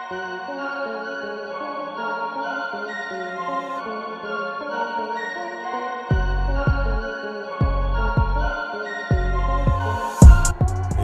एक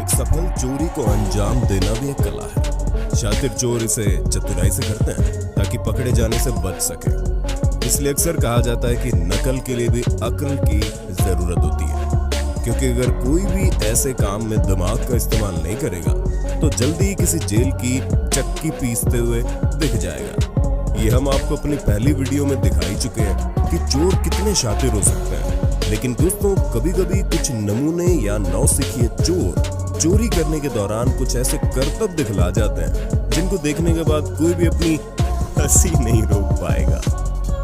सफल चोरी को अंजाम देना भी एक कला है। शातिर चोर इसे चतुराई से करते हैं ताकि पकड़े जाने से बच सके। इसलिए अक्सर कहा जाता है कि नकल के लिए भी अक्ल की जरूरत होती है, क्योंकि अगर कोई भी ऐसे काम में दिमाग का इस्तेमाल नहीं करेगा तो जल्दी ही किसी जेल की चक्की पीसते हुए दिख जाएगा। ये हम आपको अपनी पहली वीडियो में दिखाई चुके हैं कि चोर कितने शातिर हो सकते हैं। लेकिन दोस्तों, कभी कभी कुछ नमूने या नौसिखिए चोर चोरी करने के दौरान कुछ ऐसे करतब दिखला जाते हैं जिनको देखने के बाद कोई भी अपनी हंसी नहीं रोक पाएगा।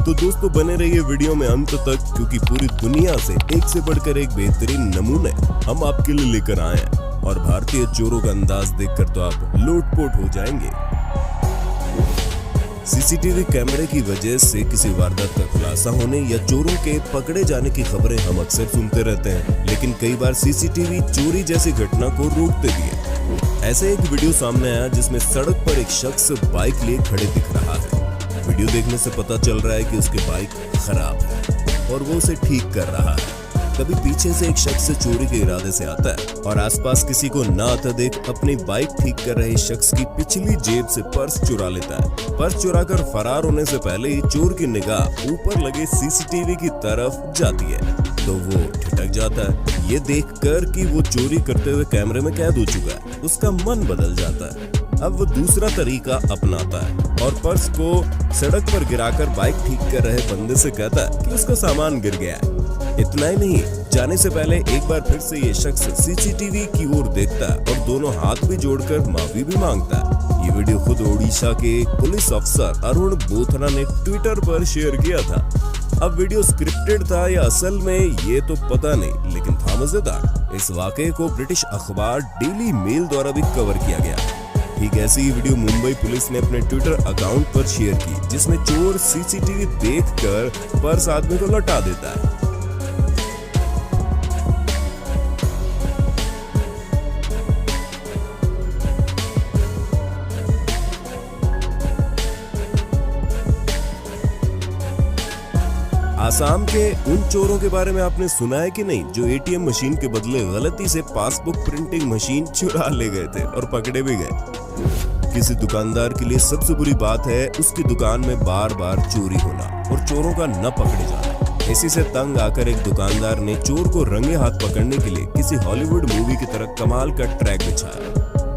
तो दोस्तों, बने रहिए वीडियो में अंत तक, क्योंकि पूरी दुनिया से एक से बढ़कर एक बेहतरीन नमूने हम आपके लिए लेकर आए हैं। और भारतीय चोरों का अंदाज देखकर तो आप लोटपोट हो जाएंगे। सीसीटीवी कैमरे की वजह से किसी वारदात का खुलासा होने या चोरों के पकड़े जाने की खबरें हम अक्सर सुनते रहते हैं, लेकिन कई बार सीसीटीवी चोरी जैसी घटना को रोकते भी है। ऐसे एक वीडियो सामने आया जिसमें सड़क पर एक शख्स बाइक लिए खड़े दिख रहा है। वीडियो देखने से पता चल रहा है कि उसकी बाइक खराब है और वो उसे ठीक कर रहा है। तभी पीछे से एक शख्स चोरी के इरादे से आता है और आसपास किसी को न आता देख अपनी बाइक ठीक कर रहे शख्स की पिछली जेब से पर्स चुरा लेता है। पर्स चुराकर फरार होने से पहले ही चोर की निगाह ऊपर लगे सीसीटीवी की तरफ जाती है तो वो ठिठक जाता है। ये देखकर कि वो चोरी करते हुए कैमरे में कैद हो चुका है, उसका मन बदल जाता है। अब वो दूसरा तरीका अपनाता है और पर्स को सड़क पर गिराकर बाइक ठीक कर रहे बंदे से कहता है कि उसका सामान गिर गया है। इतना ही नहीं, जाने से पहले एक बार फिर से ये शख्स सीसीटीवी की ओर देखता है और दोनों हाथ भी जोड़कर माफी भी मांगता है। ये वीडियो खुद ओडिशा के पुलिस अफसर अरुण बोथरा ने ट्विटर पर शेयर किया था। अब वीडियो स्क्रिप्टेड था या असल में ये तो पता नहीं, लेकिन था मजेदार। इस वाकये को ब्रिटिश अखबार डेली मेल द्वारा भी कवर किया गया। ठीक ऐसी ही वीडियो मुंबई पुलिस ने अपने ट्विटर अकाउंट पर शेयर की, जिसमें चोर सीसीटीवी देखकर पर्स आदमी को लौटा देता है। आसाम के उन चोरों के बारे में आपने सुना है कि नहीं, जो एटीएम मशीन के बदले गलती से पासबुक प्रिंटिंग मशीन चुरा ले गए थे और पकड़े भी गए। किसी दुकानदार के लिए सबसे बुरी बात है उसकी दुकान में बार बार चोरी होना और चोरों का न पकड़े जाना। इसी से तंग आकर एक दुकानदार ने चोर को रंगे हाथ पकड़ने के लिए किसी हॉलीवुड मूवी की तरह कमाल का ट्रैक बिछाया।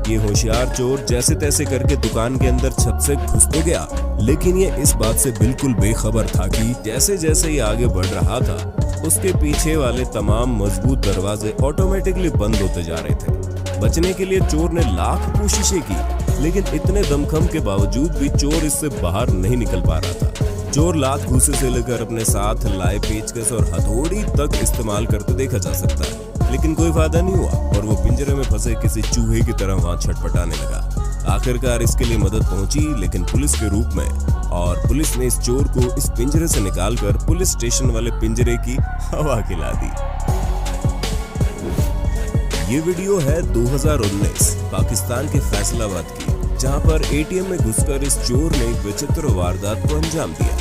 ये होशियार चोर जैसे तैसे करके दुकान के अंदर छत से घुस तो गया, लेकिन ये इस बात से बिल्कुल बेखबर था कि जैसे जैसे ये आगे बढ़ रहा था उसके पीछे वाले तमाम मजबूत दरवाजे ऑटोमेटिकली बंद होते जा रहे थे। बचने के लिए चोर ने लाख कोशिशें की, लेकिन इतने दमखम के बावजूद भी चोर इससे बाहर नहीं निकल पा रहा था। चोर लात घूसे से लेकर अपने साथ लाए पेचकस और हथौड़ी तक इस्तेमाल करते देखा जा सकता है, लेकिन कोई फायदा नहीं हुआ और वो पिंजरे में फंसे किसी चूहे की तरह वहां छटपटाने लगा। आखिरकार इसके लिए मदद पहुंची, लेकिन पुलिस के रूप में, और पुलिस ने इस चोर को इस पिंजरे से निकालकर पुलिस स्टेशन वाले पिंजरे की हवा खिला दी। ये वीडियो है 2019 पाकिस्तान के फैसलाबाद की, जहां पर एटीएम में घुसकर इस चोर ने एक विचित्र वारदात को अंजाम दिया।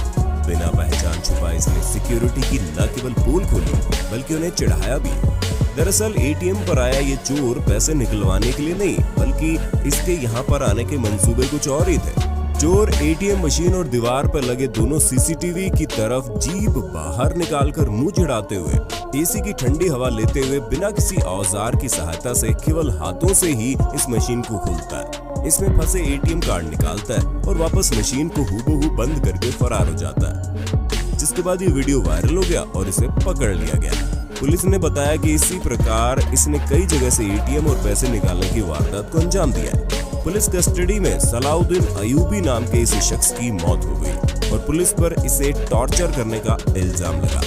बिना पहचान छुपाए इसने सिक्योरिटी की न केवल पोल खोली बल्कि उन्हें चिढ़ाया भी। दरअसल एटीएम पर आया ये चोर पैसे निकलवाने के लिए नहीं, बल्कि इसके यहाँ पर आने के मंसूबे कुछ और ही थे। चोर एटीएम मशीन और दीवार पर लगे दोनों सीसीटीवी की तरफ जीभ बाहर निकालकर मुंह चिढ़ाते हुए एसी की ठंडी हवा लेते हुए बिना किसी औजार की सहायता से केवल हाथों से ही इस मशीन को खोलता है। इसमें फंसे एटीएम कार्ड निकालता है और वापस मशीन को हूबहू बंद करके फरार हो जाता है, जिसके बाद ये वीडियो वायरल हो गया और इसे पकड़ लिया गया। पुलिस ने बताया कि इसी प्रकार इसने कई जगह से एटीएम और पैसे निकालने की वारदात को अंजाम दिया है। पुलिस कस्टडी में सलाउद्दीन अयूबी नाम के इस शख्स की मौत हो गई और पुलिस पर इसे टॉर्चर करने का इल्जाम लगा।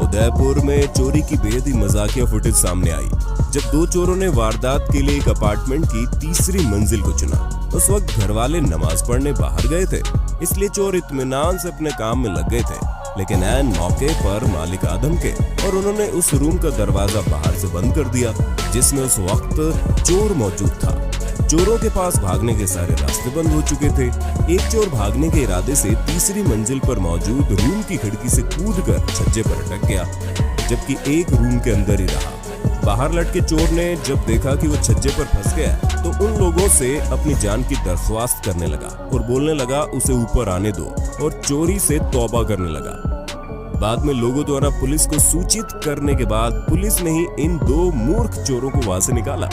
उदयपुर में चोरी की बेहद ही मजाकिया फुटेज सामने आई, जब दो चोरों ने वारदात के लिए एक अपार्टमेंट की तीसरी मंजिल को चुना। उस वक्त घर वाले नमाज पढ़ने बाहर गए थे, इसलिए चोर इत्मीनान से अपने काम में लग गए थे। लेकिन ऐन मौके पर मालिक आदम के और उन्होंने उस रूम का दरवाजा बाहर से बंद कर दिया जिसमें उस वक्त चोर मौजूद था। चोरों के पास भागने के सारे रास्ते बंद हो चुके थे। एक चोर भागने के इरादे से तीसरी मंजिल पर मौजूद रूम की खिड़की से कूदकर छज्जे पर अटक गया, जबकि एक रूम के अंदर ही रहा। बाहर लटके चोर ने जब देखा कि वो छज्जे पर फंस गया तो उन लोगों से अपनी जान की दरख्वास्त करने लगा और बोलने लगा उसे ऊपर आने दो, और चोरी से तौबा करने लगा। बाद में लोगों द्वारा पुलिस को सूचित करने के बाद पुलिस ने ही इन दो मूर्ख चोरों को वहां से निकाला।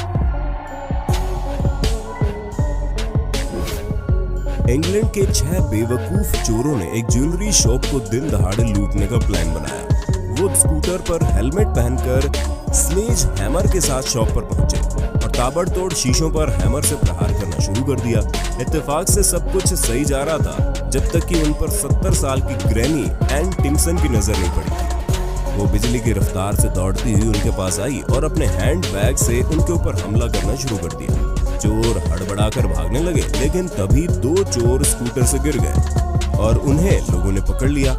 इंग्लैंड के 6 बेवकूफ चोरों ने एक ज्वेलरी शॉप को दिन दहाड़े लूटने का प्लान बनाया। वो स्कूटर पर हेलमेट पहनकर स्लेज हैमर के साथ शॉप पर पहुंचे और ताबड़तोड़ शीशों पर हैमर से प्रहार करना शुरू कर दिया। इत्तेफाक से सब कुछ सही जा रहा था जब तक कि उन पर 70 साल की ग्रैनी एन टिम्सन की नजर नहीं पड़ी। वो बिजली की रफ्तार से दौड़ती हुई उनके पास आई और अपने हैंड बैग से उनके ऊपर हमला करना शुरू कर दिया। चोर हड़बड़ाकर भागने लगे, लेकिन तभी 2 चोर स्कूटर से गिर गए और उन्हें लोगों ने पकड़ लिया।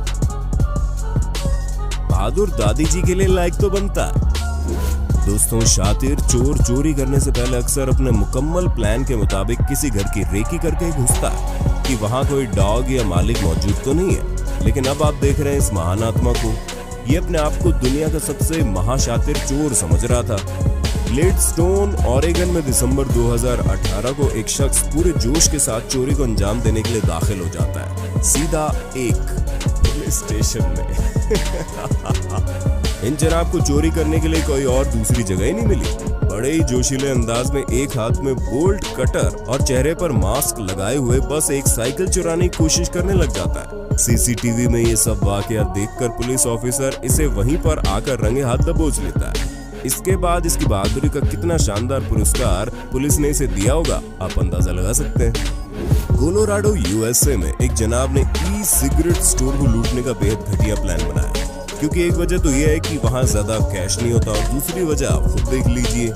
बहादुर दादी जी के लिए लाइक तो बनता। दोस्तों, शातिर चोर चोरी करने से पहले अक्सर अपने मुकम्मल प्लान के मुताबिक किसी घर की रेकी करके घुसता है कि वहां कोई डॉग या मालिक मौजूद तो नहीं है। लेकिन अब आप देख रहे हैं इस महान आत्मा को। ये अपने आप को दुनिया का सबसे महाशातिर चोर समझ रहा था। ग्लेडस्टोन, ऑरेगन में दिसंबर 2018 को एक शख्स पूरे जोश के साथ चोरी को अंजाम देने के लिए दाखिल हो जाता है, सीधा एक पुलिस स्टेशन में। इन जनाब को चोरी करने के लिए कोई और दूसरी जगह ही नहीं मिली। बड़े ही जोशीले अंदाज में एक हाथ में बोल्ट कटर और चेहरे पर मास्क लगाए हुए बस एक साइकिल चुराने की कोशिश करने लग जाता है। सीसीटीवी में ये सब वाकया देखकर पुलिस ऑफिसर इसे वहीं पर आकर रंगे हाथ दबोच लेता है। इसके बाद इसकी बहादुरी का कितना शानदार पुरस्कार पुलिस ने इसे दिया होगा, आप अंदाजा लगा सकते हैं। कोलोराडो यूएसए में एक जनाब ने ई सिगरेट स्टोर को लूटने का बेहद घटिया प्लान बनाया, क्योंकि एक वजह तो यह है कि वहां ज्यादा कैश नहीं होता और दूसरी वजह आप खुद देख लीजिए।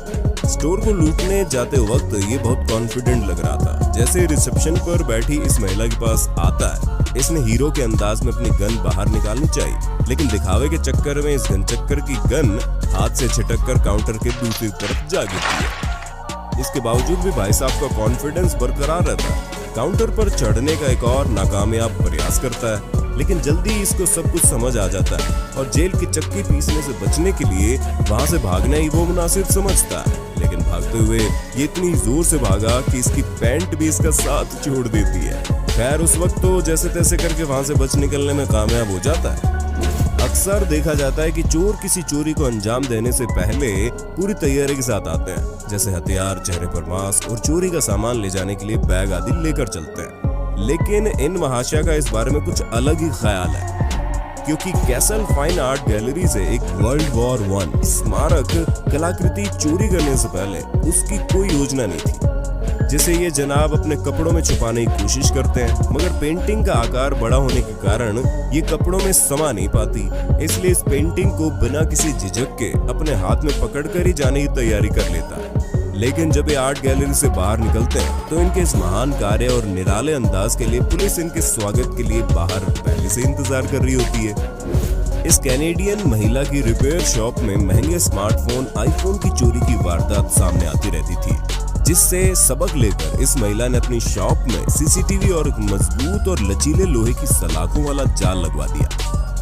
स्टोर को लूटने जाते वक्त ये बहुत कॉन्फिडेंट लग रहा था। जैसे रिसेप्शन पर बैठी इस महिला के पास आता है, इसने हीरो के अंदाज में अपनी गन बाहर निकालनी चाहिए, लेकिन दिखावे के चक्कर में इस गन चक्कर की गन हाथ से छिटक कर काउंटर के दूसरी तरफ जा गिरती है। इसके बावजूद भी भाई साहब का कॉन्फिडेंस बरकरार रहता है। काउंटर पर चढ़ने का एक और नाकामयाब प्रयास करता है, लेकिन जल्दी इसको सब कुछ समझ आ जाता है और जेल की चक्की पीसने से बचने के लिए वहां से भागना ही वो मुनासिब समझता है। लेकिन भागते हुए ये इतनी जोर से भागा कि इसकी पैंट भी इसका साथ छोड़ देती है। खैर, उस वक्त तो जैसे तैसे करके वहां से बच निकलने में कामयाब हो जाता है। अक्सर देखा जाता है कि चोर किसी चोरी को अंजाम देने से पहले पूरी तैयारी के साथ आते हैं, जैसे हथियार, चेहरे पर मास्क और चोरी का सामान ले जाने के लिए बैग आदि लेकर चलते हैं। लेकिन इन महाशय का इस बारे में कुछ अलग ही ख्याल है, क्योंकि कैसल फाइन आर्ट गैलरी से एक वर्ल्ड वॉर 1 स्मारक कलाकृति चोरी करने से पहले उसकी कोई योजना नहीं थी, जिसे ये जनाब अपने कपड़ों में छुपाने की कोशिश करते हैं। मगर पेंटिंग का आकार बड़ा होने के कारण ये कपड़ों में समा नहीं पाती, इसलिए इस पेंटिंग को बिना किसी झिझक के अपने हाथ में पकड़कर ही जाने की तैयारी कर लेता है। लेकिन जब ये आर्ट गैलरी से बाहर निकलते हैं तो इनके इस महान कार्य और निराले अंदाज के लिए पुलिस इनके स्वागत के लिए बाहर पहले से इंतजार कर रही होती है। इस कैनेडियन महिला की रिपेयर शॉप में महंगे स्मार्टफोन आईफोन की चोरी की वारदात सामने आती रहती थी, जिससे सबक लेकर इस महिला ने अपनी शॉप में सीसीटीवी और एक मजबूत और लचीले लोहे की सलाखों वाला जाल लगवा दिया,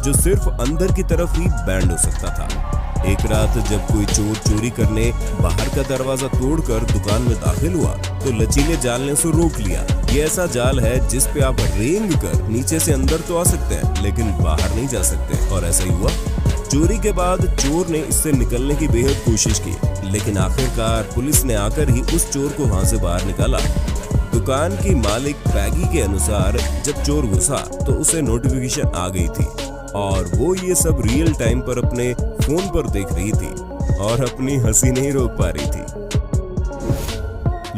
जो सिर्फ अंदर की तरफ ही बैंड हो सकता था। एक रात जब कोई चोर चोरी करने बाहर का दरवाजा तोड़कर दुकान में दाखिल हुआ तो लचीले जाल ने उसे रोक लिया। ये ऐसा जाल है जिस पे आप रेंग कर नीचे से अंदर तो आ सकते हैं, लेकिन बाहर नहीं जा सकते, और ऐसा ही हुआ। चोरी के बाद चोर ने इससे निकलने की बेहद कोशिश की, लेकिन आखिरकार पुलिस ने आकर ही उस चोर को वहां से बाहर निकाला। दुकान की मालिक पैगी के अनुसार जब चोर घुसा तो उसे नोटिफिकेशन आ गई थी और वो ये सब रियल टाइम पर अपने फोन पर देख रही थी और अपनी हंसी नहीं रोक पा रही थी।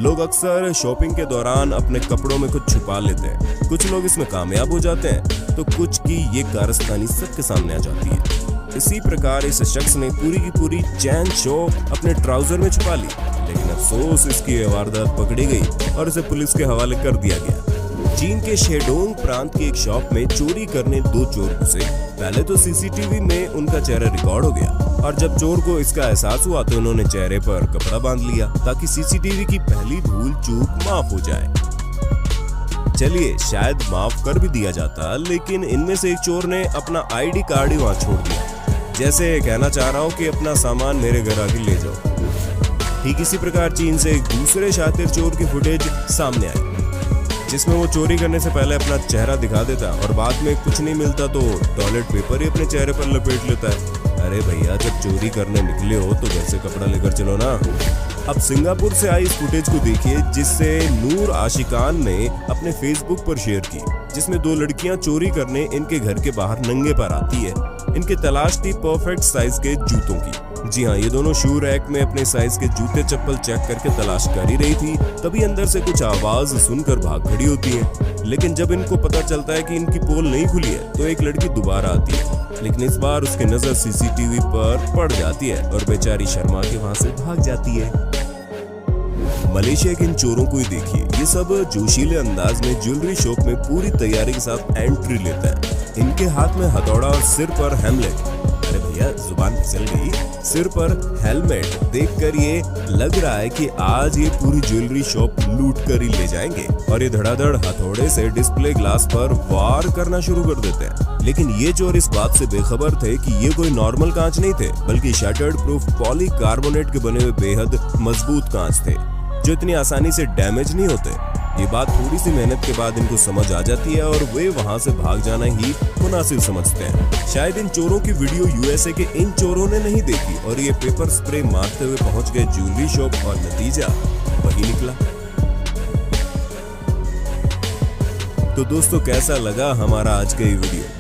लोग अक्सर शॉपिंग के दौरान अपने कपड़ों में कुछ छुपा लेते हैं। कुछ लोग इसमें कामयाब हो जाते हैं तो कुछ की ये कारस्तानी सबके सामने आ जाती है। इसी प्रकार इस शख्स ने पूरी की पूरी चैन शो अपने ट्राउजर में छुपा ली, लेकिन अफसोस इसकी वारदात पकड़ी गई और इसे पुलिस के हवाले कर दिया गया। चीन के शेडोंग प्रांत की एक शॉप में चोरी करने 2 चोर घुसे। पहले तो सीसीटीवी में उनका चेहरा रिकॉर्ड हो गया, और जब चोर को इसका एहसास हुआ तो उन्होंने चेहरे पर कपड़ा बांध लिया ताकि सीसीटीवी की पहली भूल चूक माफ हो जाए। चलिए शायद माफ कर भी दिया जाता, लेकिन इनमें से एक चोर ने अपना आईडी कार्ड ही वहां छोड़ दिया, जैसे कहना चाह रहा हो कि अपना सामान मेरे घर आके ले जाओ। ठीक इसी प्रकार चीन से एक दूसरे शातिर चोर की फुटेज सामने आई, जिसमें वो चोरी करने से पहले अपना चेहरा दिखा देता और बाद में कुछ नहीं मिलता तो टॉयलेट पेपर ही अपने चेहरे पर लपेट लेता है। अरे भैया, जब चोरी करने निकले हो तो घर से कपड़ा लेकर चलो ना। अब सिंगापुर से आई इस फुटेज को देखिए, जिससे नूर आशिकान ने अपने फेसबुक पर शेयर की, जिसमें दो लड़कियां चोरी करने इनके घर के बाहर नंगे पैर आती है। इनकी तलाश थी परफेक्ट साइज के जूतों की। जी हाँ, ये दोनों शू रैक में अपने साइज के जूते चप्पल चेक करके तलाश कर ही रही थी, तभी अंदर से कुछ आवाज सुनकर भाग खड़ी होती है। लेकिन जब इनको पता चलता है कि इनकी पोल नहीं खुली है तो एक लड़की दोबारा आती है, लेकिन इस बार उसकी नजर सीसीटीवी पर पड़ जाती है और बेचारी शर्मा के वहां से भाग जाती है। मलेशिया के इन चोरों को ही देखिए, ये सब जोशीले अंदाज में ज्वेलरी शॉप में पूरी तैयारी के साथ एंट्री लेता है। इनके हाथ में हथौड़ा और सिर पर हेमलेट। अरे भैया, जुबान फिसल गई। सिर पर हेलमेट देखकर ये लग रहा है कि आज ये पूरी ज्वेलरी शॉप लूट कर ही ले जाएंगे, और ये धड़ाधड़ हथौड़े से डिस्प्ले ग्लास पर वार करना शुरू कर देते हैं। लेकिन ये चोर इस बात से बेखबर थे कि ये कोई नॉर्मल कांच नहीं थे, बल्कि शटर्ड प्रूफ पॉलीकार्बोनेट के बने हुए बेहद मजबूत कांच थे, जो इतनी आसानी से डैमेज नहीं होते। ये बात थोड़ी सी मेहनत के बाद इनको समझ आ जाती है और वे वहां से भाग जाना ही मुनासिब समझते हैं। शायद इन चोरों की वीडियो यूएसए के इन चोरों ने नहीं देखी और ये पेपर स्प्रे मारते हुए पहुंच गए ज्वेलरी शॉप, और नतीजा वही निकला। तो दोस्तों, कैसा लगा हमारा आज का ये वीडियो?